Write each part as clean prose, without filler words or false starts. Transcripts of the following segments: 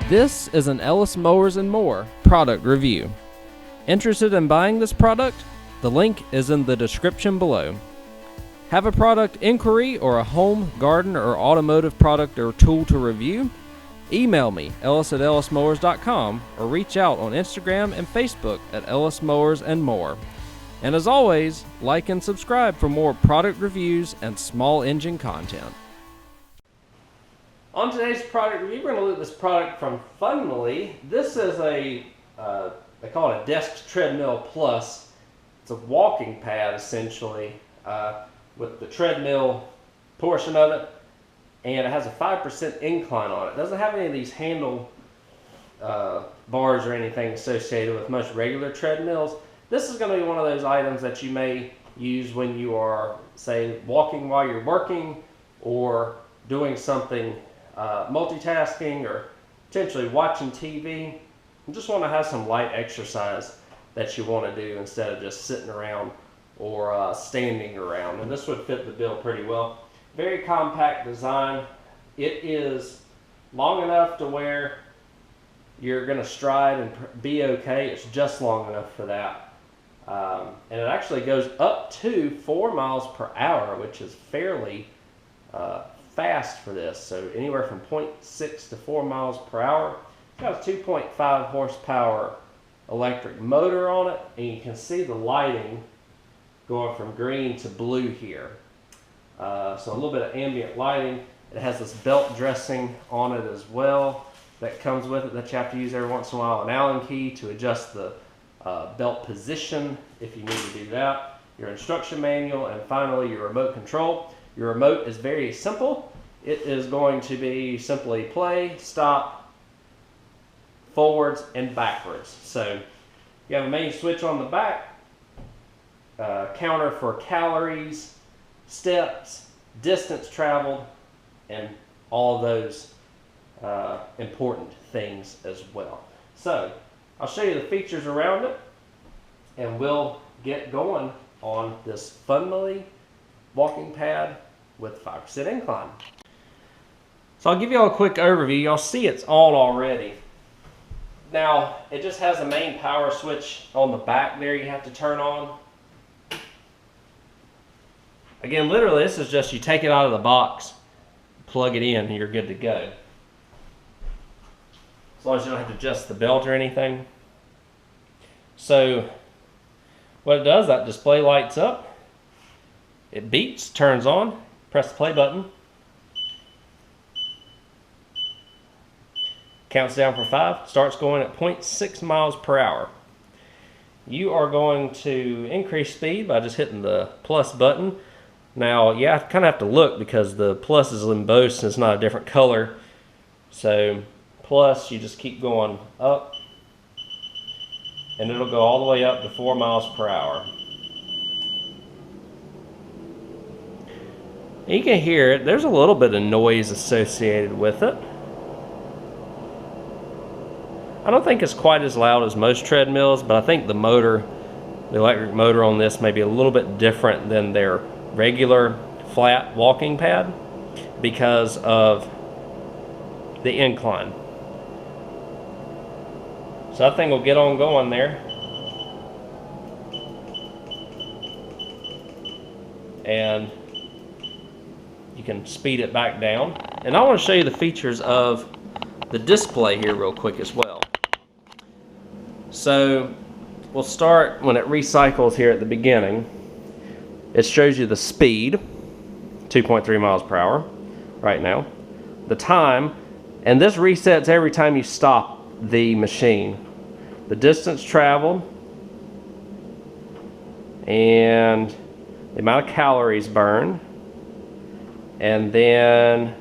This is an Ellis Mowers and More product review. Interested in buying this product? The link is in the description below. Have a product inquiry or a home, garden, or automotive product or tool to review? Email me, ellis@ellismowers.com, or reach out on Instagram and Facebook at Ellis Mowers and More. And as always, like and subscribe for more product reviews and small engine content. On today's product review, we're going to look at this product from Funmily. This is a, they call it a desk treadmill plus. It's a walking pad essentially with the treadmill portion of it, and it has a 5% incline on it. It doesn't have any of these handle bars or anything associated with most regular treadmills. This is going to be one of those items that you may use when you are, say, walking while you're working or doing something multitasking or potentially watching TV. You just want to have some light exercise that you want to do instead of just sitting around or standing around. And this would fit the bill pretty well. Very compact design. It is long enough to where you're going to stride and be okay. It's just long enough for that. And it actually goes up to 4 miles per hour, which is fairly fast for this. So anywhere from 0.6 to 4 miles per hour. It's got a 2.5 horsepower electric motor on it, and you can see the lighting going from green to blue here. So a little bit of ambient lighting. It has this belt dressing on it as well that comes with it that you have to use every once in a while. An Allen key to adjust the belt position if you need to do that. Your instruction manual, and finally your remote control. Your remote is very simple. It is going to be simply play, stop, forwards, and backwards. So you have a main switch on the back, counter for calories, steps, distance traveled, and all of those important things as well. So I'll show you the features around it, and we'll get going on this Funmily walking pad with 5% incline. So I'll give you all a quick overview. Y'all see it's on already. Now, it just has a main power switch on the back there you have to turn on. Again, literally, this is just you take it out of the box, plug it in, and you're good to go. As long as you don't have to adjust the belt or anything. So what it does, that display lights up. It beeps, turns on, press the play button. Counts down for 5, starts going at 0.6 miles per hour. You are going to increase speed by just hitting the plus button. Now, yeah, I kind of have to look because the plus is embossed and it's not a different color. So, plus, you just keep going up, and it'll go all the way up to 4 miles per hour. You can hear it. There's a little bit of noise associated with it. I don't think it's quite as loud as most treadmills, but I think the motor, the electric motor on this may be a little bit different than their regular flat walking pad because of the incline. So I think we'll get on going there. And you can speed it back down. And I want to show you the features of the display here real quick as well. So we'll start when it recycles here at the beginning. It shows you the speed, 2.3 miles per hour right now. The time, and this resets every time you stop the machine. The distance traveled, and the amount of calories burned, and then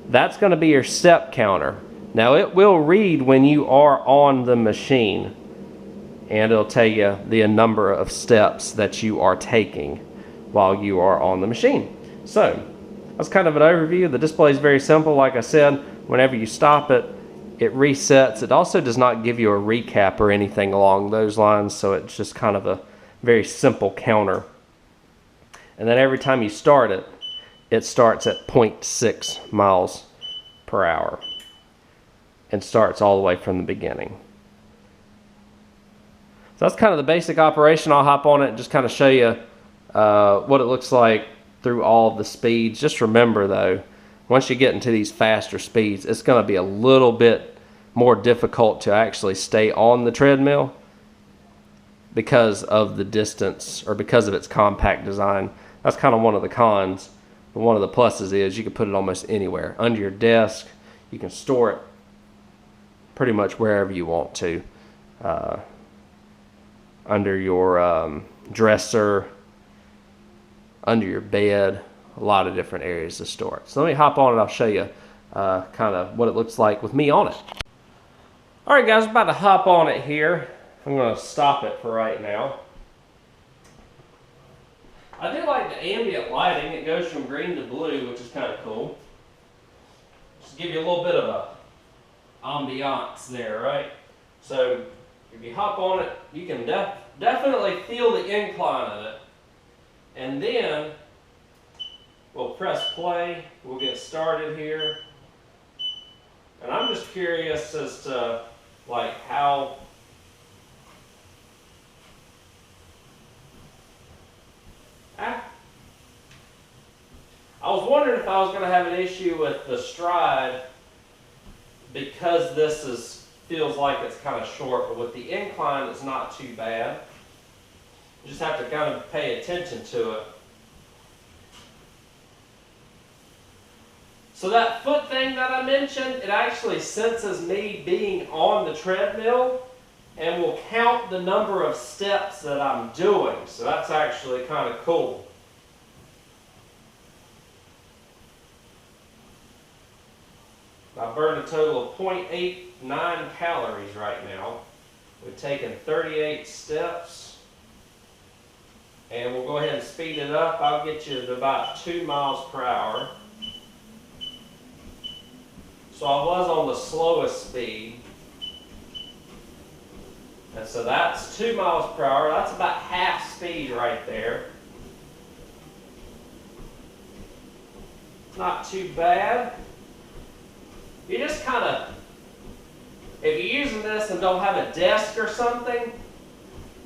that's going to be your step counter. Now it will read when you are on the machine, and it'll tell you the number of steps that you are taking while you are on the machine. So that's kind of an overview. The display is very simple. Like I said, whenever you stop it, it resets. It also does not give you a recap or anything along those lines, so it's just kind of a very simple counter. And then every time you start it, it starts at 0.6 miles per hour. and starts all the way from the beginning. So that's kind of the basic operation. I'll hop on it and just kind of show you what it looks like through all of the speeds. Just remember though, once you get into these faster speeds, it's going to be a little bit more difficult to actually stay on the treadmill because of the distance, or because of its compact design. That's kind of one of the cons. But one of the pluses is you can put it almost anywhere. Under your desk, you can store it pretty much wherever you want to. Under your dresser, under your bed, a lot of different areas to store it. So let me hop on and I'll show you kind of what it looks like with me on it. All right, guys, I'm about to hop on it here. I'm going to stop it for right now. I do like the ambient lighting. It goes from green to blue, which is kind of cool. Just give you a little bit of a ambiance there, right? So if you hop on it, you can definitely feel the incline of it. And then we'll press play. We'll get started here. And I'm just curious as to like how I was wondering if I was going to have an issue with the stride because this feels like it's kind of short, but with the incline it's not too bad. You just have to kind of pay attention to it. So that foot thing that I mentioned, it actually senses me being on the treadmill and will count the number of steps that I'm doing. So that's actually kind of cool. I burned a total of 0.89 calories right now. We've taken 38 steps. And we'll go ahead and speed it up. I'll get you to about 2 miles per hour. So I was on the slowest speed. And so that's 2 miles per hour. That's about half speed right there. Not too bad. You just kind of, if you're using this and don't have a desk or something,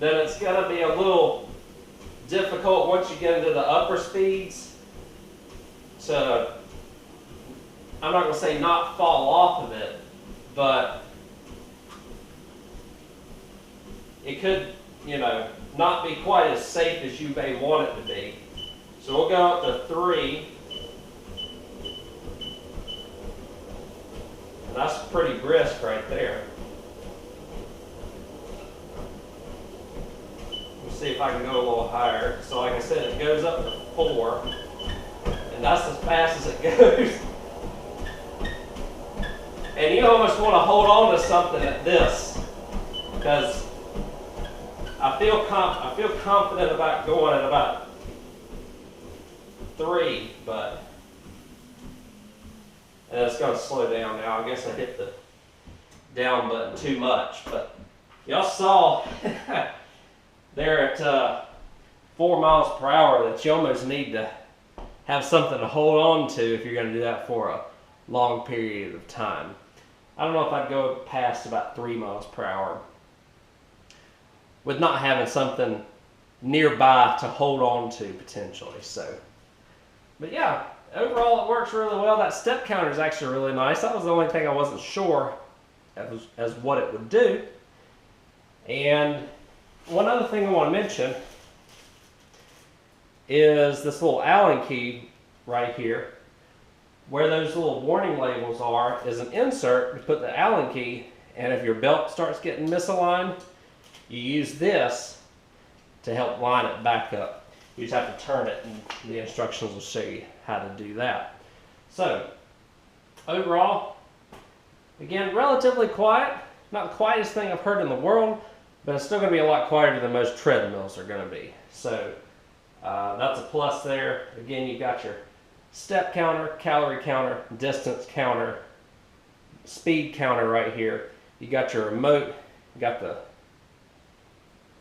then it's going to be a little difficult once you get into the upper speeds to, I'm not going to say not fall off of it, but it could, you know, not be quite as safe as you may want it to be. So we'll go up to 3. And that's pretty brisk right there. Let's see if I can go a little higher. So like I said, it goes up to 4. And that's as fast as it goes. And you almost want to hold on to something at this, because I feel confident about going at about 3, but and it's going to slow down now. I guess I hit the down button too much, but y'all saw there at 4 miles per hour that you almost need to have something to hold on to if you're going to do that for a long period of time. I don't know if I'd go past about 3 miles per hour with not having something nearby to hold on to potentially. So, but yeah, overall it works really well. That step counter is actually really nice. That was the only thing I wasn't sure as what it would do. And one other thing I want to mention is this little Allen key right here. Where those little warning labels are is an insert to put the Allen key, and if your belt starts getting misaligned, you use this to help line it back up. You just have to turn it and the instructions will show you how to do that. So, overall, again, relatively quiet. Not the quietest thing I've heard in the world, but it's still going to be a lot quieter than most treadmills are going to be. So, that's a plus there. Again, you got your step counter, calorie counter, distance counter, speed counter right here. You got your remote, you got the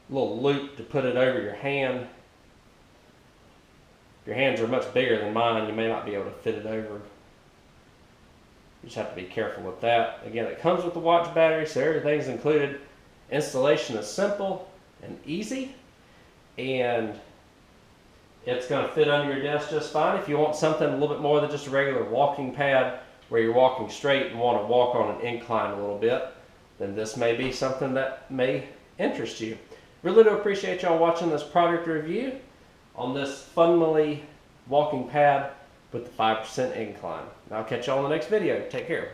little loop to put it over your hand. If your hands are much bigger than mine, you may not be able to fit it over You just have to be careful with that. Again, it comes with the watch battery, so everything's included. Installation is simple and easy, and it's going to fit under your desk just fine. If you want something a little bit more than just a regular walking pad where you're walking straight and want to walk on an incline a little bit, then this may be something that may interest you. Really do appreciate y'all watching this product review on this Funmily walking pad with the 5% incline. I'll catch y'all in the next video. Take care.